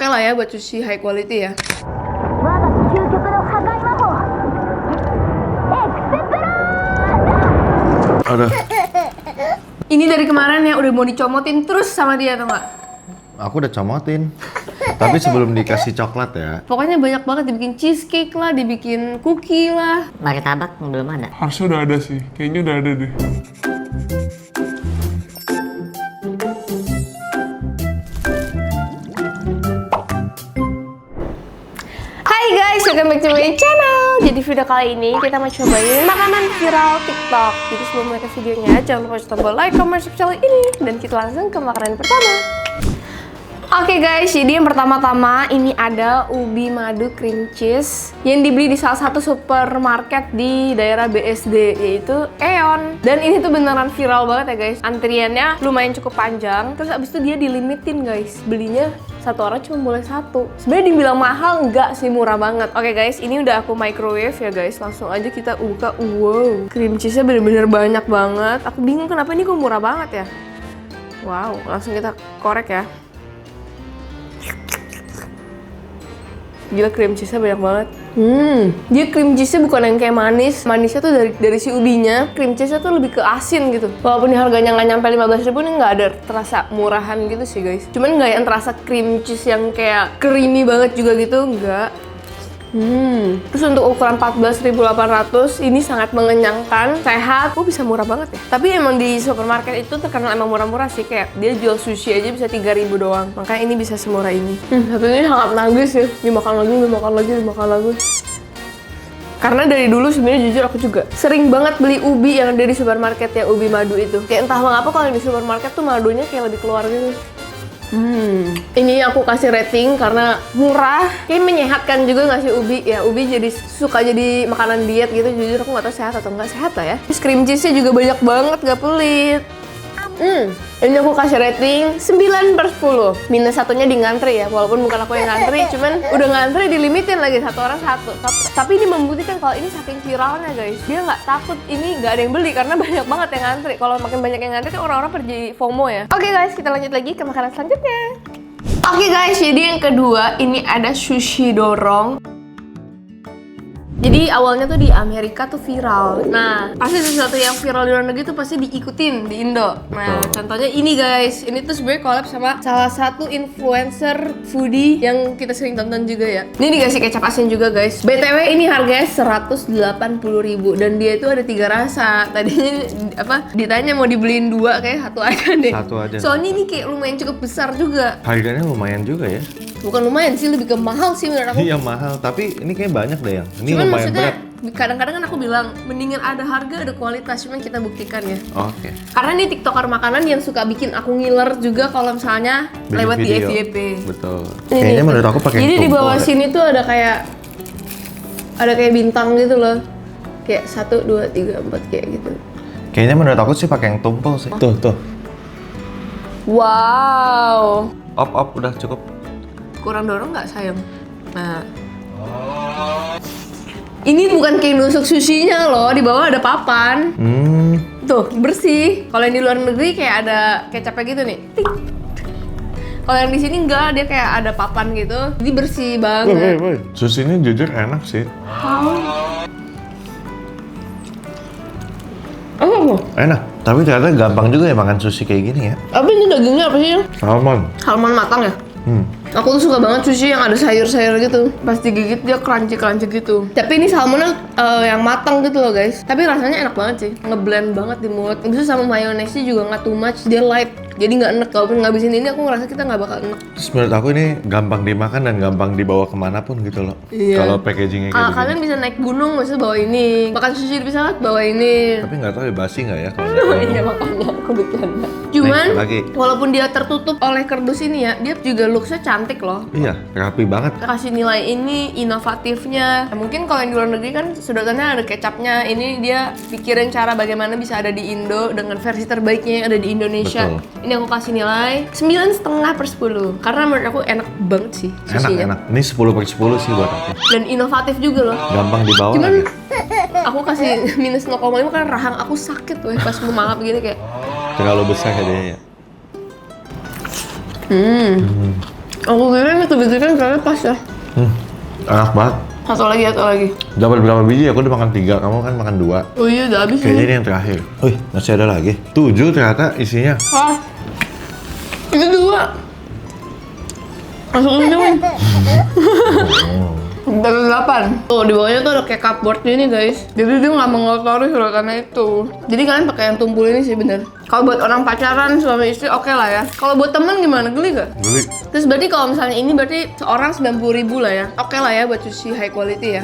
Oke lah ya buat sushi high quality ya. Aduh. Ini dari kemarin ya udah mau dicomotin terus sama dia tuh nggak? Aku udah comotin. Tapi sebelum dikasih coklat ya. Pokoknya banyak banget, dibikin cheesecake lah, dibikin cookie lah. Martabak belum ada. Harusnya udah ada sih, kayaknya udah ada deh. Hai guys, welcome back to my channel. Jadi video kali ini kita mau cobain makanan viral TikTok. Jadi sebelum mulai ke videonya, jangan lupa tombol like, comment, subscribe channel ini. Dan kita langsung ke makanan pertama. Oke guys, jadi yang pertama-tama ini ada ubi madu cream cheese yang dibeli di salah satu supermarket di daerah BSD, yaitu Aeon. Dan ini tuh beneran viral banget ya guys. Antriannya lumayan cukup panjang. Terus abis itu dia dilimitin guys, belinya satu orang cuma boleh satu. Sebenarnya dibilang mahal, enggak sih, murah banget. Oke guys, ini udah aku microwave ya guys. Langsung aja kita buka. Wow, cream cheese-nya bener-bener banyak banget. Aku bingung kenapa ini kok murah banget ya. Wow, langsung kita korek ya. Gila, cream cheese-nya banyak banget. Dia cream cheese-nya bukan yang kayak manis. Manisnya tuh dari si ubinya. Cream cheese-nya tuh lebih ke asin gitu. Walaupun harganya nggak nyampe 15.000, ini nggak ada terasa murahan gitu sih guys. Cuman nggak yang terasa cream cheese yang kayak creamy banget juga gitu, nggak. Terus untuk ukuran 14.800 ini sangat mengenyangkan, sehat. Bisa murah banget ya. Tapi emang di supermarket itu terkenal emang murah-murah sih. Kayak dia jual sushi aja bisa 3.000 doang. Makanya ini bisa semurah ini. Tapi ini sangat nagis ya. Dimakan lagi. Karena dari dulu sebenarnya jujur aku juga sering banget beli ubi yang dari supermarket ya, ubi madu itu. Kayak entah mengapa kalau di supermarket tuh madunya kayak lebih keluar gitu. Ini aku kasih rating karena murah, kayak menyehatkan juga nggak sih ubi ya. Ubi jadi suka jadi makanan diet gitu. Jujur aku nggak tahu sehat atau nggak sehat lah ya. Terus cream cheese-nya juga banyak banget, nggak pelit. Ini aku kasih rating 9/10. Minus satunya di ngantri ya, walaupun bukan aku yang ngantri, cuman udah ngantri dilimitin lagi satu orang satu. Tapi ini membuktikan kalau ini saking viralnya guys, dia nggak takut ini nggak ada yang beli karena banyak banget yang ngantri. Kalau makin banyak yang ngantri kan orang-orang pergi FOMO ya. Oke guys, kita lanjut lagi ke makanan selanjutnya. Oke guys, jadi yang kedua ini ada sushi dorong. Jadi awalnya tuh di Amerika tuh viral. Nah, pasti sesuatu yang viral di luar negeri tuh pasti diikutin di Indo. Nah, contohnya ini guys. Ini tuh sebenarnya collab sama salah satu influencer foodie yang kita sering tonton juga ya. Ini dikasih kecap asin juga guys. BTW ini harganya 180.000 dan dia itu ada 3 rasa. Tadinya ditanya mau dibeliin 2, kayak satu aja deh. Satu aja. Soalnya ini kayak lumayan cukup besar juga. Harganya lumayan juga ya. Bukan lumayan sih, lebih ke mahal sih menurut aku. Iya mahal, tapi ini kayak banyak deh yang. Ini Cuman lumayan maksudnya berat. kadang-kadang kan aku bilang mendingan ada harga ada kualitas, cuman kita buktikan ya. Oke. Karena ini tiktoker makanan yang suka bikin aku ngiler juga kalau misalnya Bikin lewat di video. FYP. Betul. Ini Kayaknya nih. menurut aku pakai Jadi di tumpeng bawah deh. sini tuh ada kayak bintang gitu loh. Kayak 1, 2, 3, 4 kayak gitu. Kayaknya menurut aku sih pakai yang tumpel sih. Tuh. Wow. Op, udah cukup. Kurang dorong nggak sayang? Nah. Ini bukan kayak nusuk sushinya loh, di bawah ada papan. Tuh, bersih. Kalau yang di luar negeri kayak ada kecapnya gitu nih. Tik. Kalau yang di sini enggak, dia kayak ada papan gitu. Jadi bersih banget. Sushi ini jujur enak sih. Enak. Tapi ternyata gampang juga ya makan sushi kayak gini ya. Tapi ini dagingnya apa sih? Salmon. Salmon matang ya? Aku tuh suka banget sushi yang ada sayur-sayur gitu. Pas digigit dia crunchy gitu. Tapi ini salmonnya yang matang gitu loh guys. Tapi rasanya enak banget sih. Ngeblend banget di mulut. Terus sama mayonesnya juga nggak too much. Dia light. Jadi nggak enek. Kalaupun ngabisin ini aku ngerasa kita nggak bakal enek. Terus menurut aku ini gampang dimakan dan gampang dibawa kemanapun gitu loh. Iya. Kalau packagingnya kayak Kalian bisa naik gunung maksudnya bawa ini. Makan sushi di pesawat bawa ini. Tapi nggak tahu ya basi nggak ya kalau naik gunung. Iya makanya aku bercanda. Cuman Next, lagi. walaupun dia tertutup oleh kardus ini ya, dia juga looks-nya cantik loh. Iya, rapi banget. Kasih nilai ini inovatifnya. Ya, mungkin kalau yang di luar negeri kan sedotannya ada kecapnya. Ini dia pikirin cara bagaimana bisa ada di Indo dengan versi terbaiknya yang ada di Indonesia. Betul. Ini aku kasih nilai 9,5/10 karena menurut aku enak banget sih sushinya. Enak. Ini 10/10 sih buat aku. Dan inovatif juga loh. Gampang dibawa Cuman lagi. aku kasih minus 0,5 karena rahang aku sakit weh pas mau makan begini kayak. Terlalu besar ya dia ya. Aku kira ini kebetulan kalian pas ya. Enak banget. Satu lagi. Dapat berapa biji? Aku udah makan 3, kamu kan makan 2. Oh iya, udah habis Kayaknya ini. ini yang terakhir. Wih, masih ada lagi. 7 ternyata isinya. Wah, itu 2. Masukin dong. Dari 8. Tuh, di bawahnya tuh ada kayak cupboard ini guys. Jadi dia nggak mengotori sedotannya itu. Jadi kalian pakai yang tumpul ini sih bener. Kalau buat orang pacaran, suami istri oke lah ya. Kalau buat temen gimana? Geli gak? Beli. Terus berarti kalau misalnya ini berarti seorang 90.000 lah ya. Oke lah ya buat sushi high quality ya.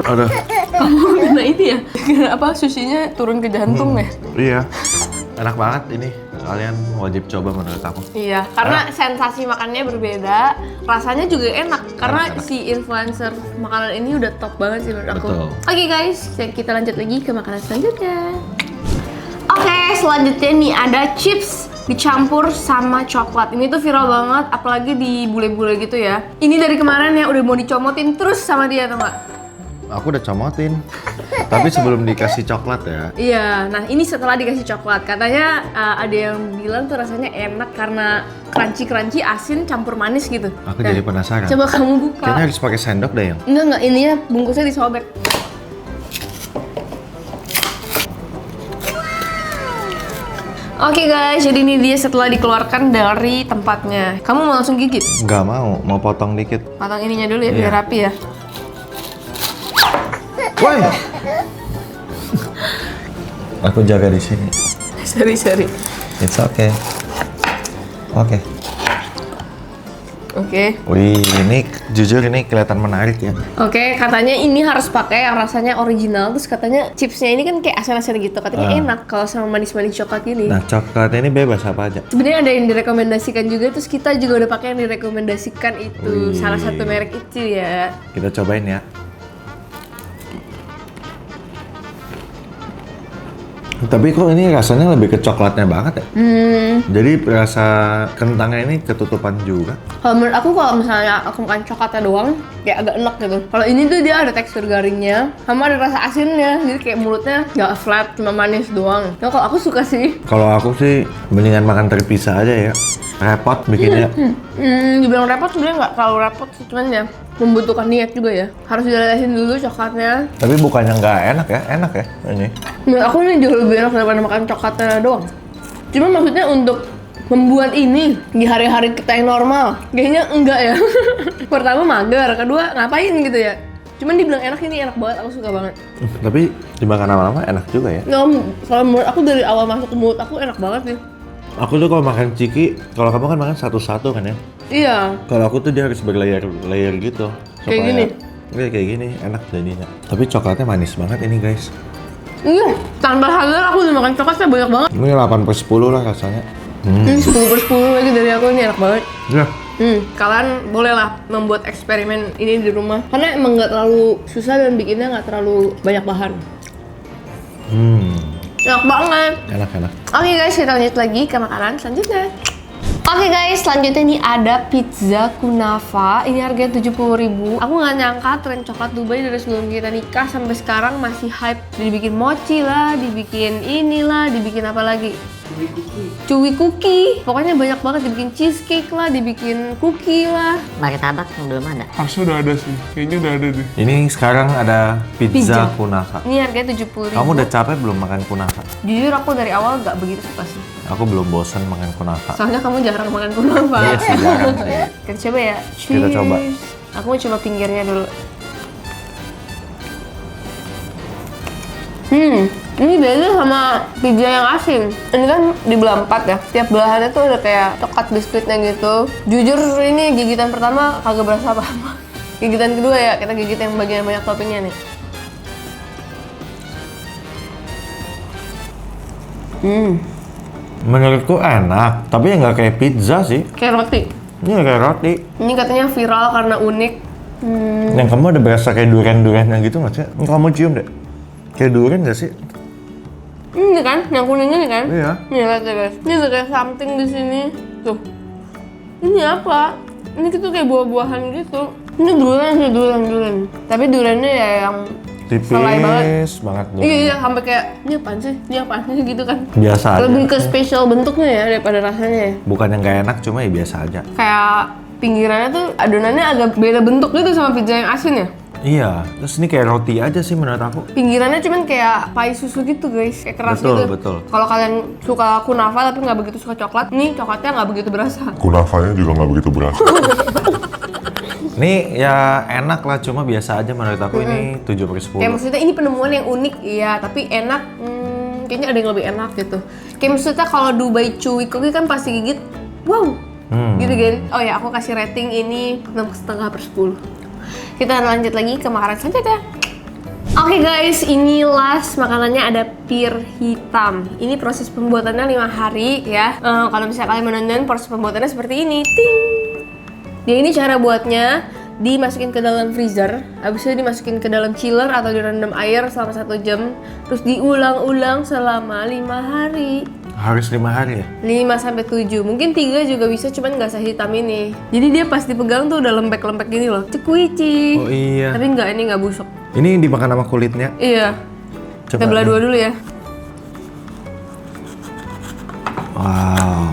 Ada. Kamu kena ini ya? Kena apa? Sushinya turun ke jantung ya? Iya. Enak banget ini. Kalian wajib coba menurut aku. Iya, karena sensasi makannya berbeda, rasanya juga enak. Karena Enak. si influencer makanan ini udah top banget sih menurut aku. Betul. Oke guys, kita lanjut lagi ke makanan selanjutnya. Oke, selanjutnya nih ada chips dicampur sama coklat. Ini tuh viral banget, apalagi di bule-bule gitu ya. Ini dari kemarin ya udah mau dicomotin terus sama dia, tau nggak? Aku udah comotin. Tapi sebelum dikasih coklat ya. Iya, nah ini setelah dikasih coklat, katanya ada yang bilang tuh rasanya enak karena crunchy asin campur manis gitu. Aku Nah, jadi penasaran. coba kamu buka. Kayaknya harus pakai sendok deh yang. Enggak, ininya bungkusnya disobek. Oke guys, jadi ini dia setelah dikeluarkan dari tempatnya. Kamu mau langsung gigit? Nggak mau potong dikit. Potong ininya dulu ya, biar Iya. rapi ya. Woi. Aku jaga di sini. Sorry. It's okay. Oke. Oke. Wih, ini jujur ini kelihatan menarik ya. Oke, katanya ini harus pakai yang rasanya original. Terus katanya chipsnya ini kan kayak asin-asin gitu. Katanya enak kalau sama manis-manis coklat ini. Nah, coklatnya ini bebas apa aja. Sebenarnya ada yang direkomendasikan juga, terus kita juga udah pakai yang direkomendasikan itu. Wih. Salah satu merek itu ya. Kita cobain ya. Tapi kok ini rasanya lebih ke coklatnya banget ya? Jadi rasa kentangnya ini ketutupan juga. Kalau menurut aku kalau misalnya aku makan coklatnya doang, kayak agak enak gitu. Kalau ini tuh dia ada tekstur garingnya, sama ada rasa asinnya. Jadi kayak mulutnya nggak flat, cuma manis doang. Nah kalau aku suka sih. Kalau aku sih mendingan makan terpisah aja ya. Repot bikinnya. Dibilang repot sebenarnya nggak terlalu repot sih, cuman ya membutuhkan niat juga ya. Harus dilelesin dulu coklatnya. Tapi bukannya nggak enak ya? Enak ya ini. Menurut aku ini jauh lebih enak daripada makan coklatnya doang. Cuma maksudnya untuk membuat ini di hari-hari kita yang normal, kayaknya enggak ya. Pertama mager, kedua ngapain gitu ya. Cuman dibilang enak, ini enak banget, aku suka banget. Tapi dimakan lama-lama enak juga ya. Nah, kalau menurut aku dari awal masuk ke mulut aku enak banget sih. Aku tuh kalau makan ciki, kalau kamu kan makan satu-satu kan ya. Iya. Kalau aku tuh dia harus berlayer-layer gitu. Kayak gini? Iya kayak gini, enak jadinya. Tapi coklatnya manis banget ini guys. Iya, tanpa sadar aku udah makan coklatnya banyak banget. Ini 8/10 lah rasanya. Ini 10/10 lagi dari aku, ini enak banget. Ya. Kalian bolehlah membuat eksperimen ini di rumah. Karena emang nggak terlalu susah dan bikinnya nggak terlalu banyak bahan. Enak banget. Enak. Oke guys, kita lanjut lagi ke makanan selanjutnya. Oke guys, selanjutnya ini ada pizza kunafa. Ini harganya 70.000. Aku nggak nyangka tren coklat Dubai dari sebelum kita nikah sampai sekarang masih hype. Dibikin mochi lah, dibikin inilah, dibikin apa lagi? Cuy cookie. Pokoknya banyak banget, dibikin cheesecake lah, dibikin cookie lah. Martabak yang belum ada. Harusnya udah ada sih. Kayaknya udah ada deh. Ini sekarang ada Pizza. pizza kunafa. Ini harganya 70.000. Kamu udah capek belum makan kunafa? Jujur aku dari awal nggak begitu suka sih. Aku belum bosan makan kunafa. Soalnya kamu jarang makan kunafa. Iya sih, jarang sih. Kita coba ya. Kita coba. Cheers. Aku mau coba pinggirnya dulu. Ini beda sama pizza yang asin. Ini kan dibelah 4 ya. Tiap belahannya tuh ada kayak coklat biskuitnya gitu. Jujur ini gigitan pertama kagak berasa apa-apa. Gigitan kedua ya, kita gigit yang bagian banyak toppingnya nih. Menurutku enak, tapi nggak kayak pizza sih. Kayak roti. Ini kayak roti. Ini katanya viral karena unik. Yang kamu ada berasa kayak durian-duriannya gitu nggak sih? Kamu cium deh. Kayak durian nggak sih? Ini kan, yang kuningnya nih kan? Iya. Nih lihat ya guys. Ini ada kayak something di sini. Tuh. Ini apa? Ini tuh kayak buah-buahan gitu. Ini durian sih, durian. Tapi duriannya ya yang Tipis selai banget. banget. Iya, sampai kayak ini apaan sih? Ini apaan sih gitu kan. Biasa aja. Lebih ke spesial bentuknya ya daripada rasanya ya. Bukan yang gak enak, cuma ya biasa aja. Kayak pinggirannya tuh adonannya agak beda bentuk gitu sama pizza yang asin ya. Iya, terus ini kayak roti aja sih menurut aku. Pinggirannya cuman kayak pai susu gitu guys, kayak keras Betul, gitu. betul. Kalau kalian suka kunafa tapi nggak begitu suka coklat, nih coklatnya nggak begitu berasa. Kunafanya juga nggak begitu berasa. Ini ya enak lah, cuma biasa aja menurut aku. Ini 7/10. Kayak maksudnya ini penemuan yang unik, iya, tapi enak. Kayaknya ada yang lebih enak gitu. Kayak maksudnya kalau Dubai Chewy Cookie kan pasti gigit, wow, gitu kan. Oh ya, aku kasih rating ini 6,5/10. Kita lanjut lagi ke makanan selanjutnya. Oke guys, ini last makanannya ada pir hitam. Ini proses pembuatannya 5 hari ya. Kalau misalnya kalian menonton proses pembuatannya seperti ini, ting. Dia ini cara buatnya dimasukin ke dalam freezer, habis itu dimasukin ke dalam chiller atau direndam air selama 1 jam, terus diulang-ulang selama 5 hari. Harus 5 hari ya? 5-7, mungkin 3 juga bisa, cuman nggak sehitam ini. Jadi dia pas dipegang tuh udah lembek-lembek gini loh, cekuici. Oh iya. Tapi nggak, ini nggak busuk. Ini dimakan sama kulitnya. Iya. Kita belah nih. dua dulu ya. Wow.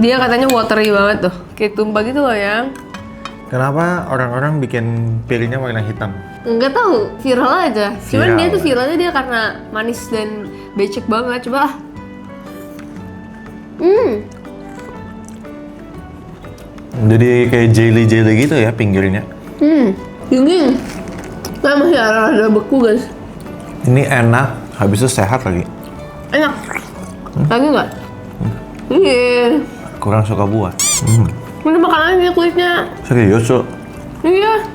Dia katanya watery banget tuh, kayak tumpah gitu loh ya. Kenapa orang-orang bikin pirnya warna hitam? Nggak tahu, viral aja. Cuman Viral. dia tuh viralnya dia karena manis dan becek banget. Coba ah. Jadi kayak jelly-jelly gitu ya pinggirnya. Dingin. Nah, masih ada beku guys. Ini enak, habis itu sehat lagi. Enak. Lagi nggak? Iya. Kurang suka buah. Ini makanannya kulitnya. Serius, Cuk? Iya.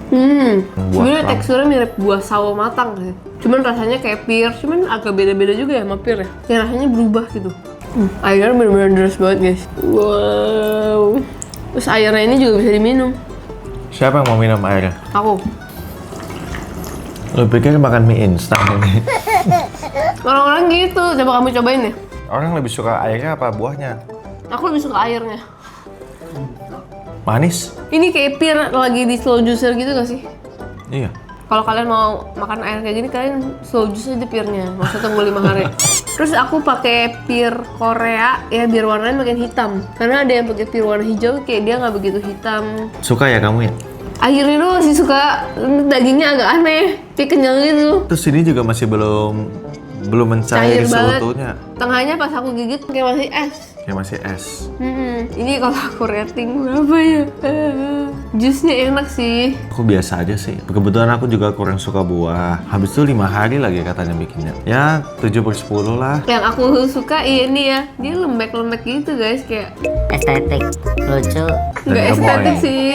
Sebenarnya plum. teksturnya mirip buah sawo matang sih. Cuman rasanya kayak pir, cuman agak beda-beda juga ya sama pir ya. Kayak rasanya berubah gitu. Airnya bener-bener deras banget guys. Wow. Terus airnya ini juga bisa diminum. Siapa yang mau minum airnya? Aku. Lo pikir makan mie instan ini? Orang-orang gitu, coba kamu cobain deh. Orang lebih suka airnya apa buahnya? Aku lebih suka airnya. Manis? Ini kayak pir lagi di slow juicer gitu gak sih? Iya. Kalau kalian mau makan air kayak gini, kalian slow juice aja pirnya. Nggak usah tunggu 5 hari. Terus aku pakai pir Korea ya biar warnanya makin hitam. Karena ada yang pakai pir warna hijau kayak dia nggak begitu hitam. Suka ya kamu ya? Akhirnya tuh masih suka, dagingnya agak aneh, kayak kenyal gitu. Terus ini juga masih belum mencair Cair banget. seutuhnya. Tengahnya pas aku gigit kayak masih es. Kayak masih es. Ini kalau aku rating berapa ya? Jusnya enak sih. Aku biasa aja sih. Kebetulan aku juga kurang suka buah. Habis itu 5 hari lagi katanya bikinnya. Ya 7/10 lah. Yang aku suka ini ya, dia lembek-lembek gitu guys, kayak estetik, lucu. nggak Dan estetik gemoy. sih,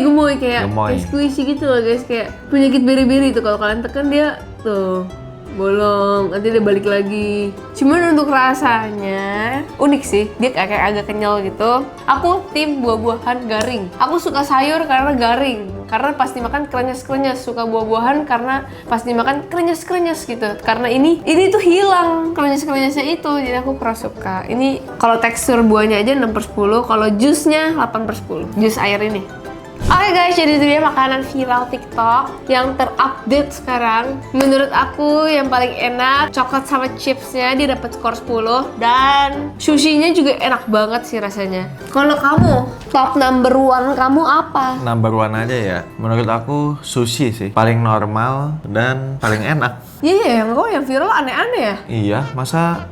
gemoy kayak Gemoy. squishy gitu loh guys, kayak penyakit beri-beri tuh kalau kalian tekan dia tuh bolong, nanti dia balik lagi. Cuman untuk rasanya unik sih, dia kayak agak kenyal gitu. Aku tim buah-buahan garing. Aku suka sayur karena garing, karena pas dimakan krenyes-krenyes. Suka buah-buahan karena pas dimakan krenyes-krenyes gitu. Karena ini tuh hilang krenyes-krenyesnya itu, jadi aku kurang suka. Ini kalau tekstur buahnya aja 6/10, kalau jusnya 8/10. Jus air ini. Oke guys, jadi itu dia makanan viral TikTok yang terupdate sekarang. Menurut aku yang paling enak coklat sama chipsnya, dia dapat skor 10, dan sushinya juga enak banget sih rasanya. Kalau kamu, top number 1 kamu apa? Number 1 aja ya. Menurut aku sushi sih. Paling normal dan paling enak. Iya, yang kau yang viral aneh-aneh ya. Iya, masa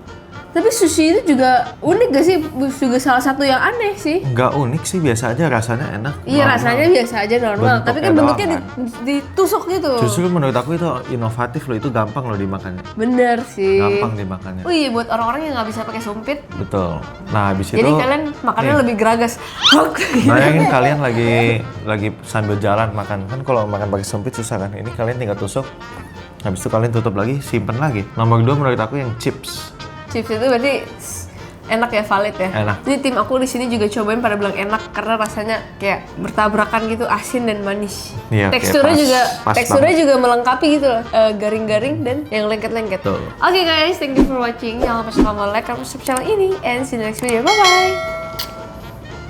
Tapi sushi itu juga unik gak sih? Juga salah satu yang aneh sih. nggak unik sih, biasa aja rasanya enak. Iya, normal. rasanya biasa aja normal. Tapi kan bentuknya doang, ditusuk gitu. Justru menurut aku itu inovatif loh, itu gampang loh dimakannya. Bener sih. Gampang dimakannya. Oh iya, buat orang-orang yang nggak bisa pakai sumpit. Betul. Nah, habis itu Jadi kalian makannya nih, lebih geragas. bayangin kalian lagi sambil jalan makan. Kan kalau makan pakai sumpit susah kan. Ini kalian tinggal tusuk. Habis itu kalian tutup lagi, simpen lagi. Nomor 2 menurut aku yang chips. Chips itu berarti enak ya, valid ya. Enak. Jadi tim aku di sini juga cobain pada bilang enak karena rasanya kayak bertabrakan gitu, asin dan manis. Iya, teksturnya kayak juga pas teksturnya banget. juga melengkapi gitu loh. Garing-garing dan yang lengket-lengket. Betul. Oke guys, thank you for watching. Jangan lupa like, comment, subscribe channel ini, and see you next video. Bye bye.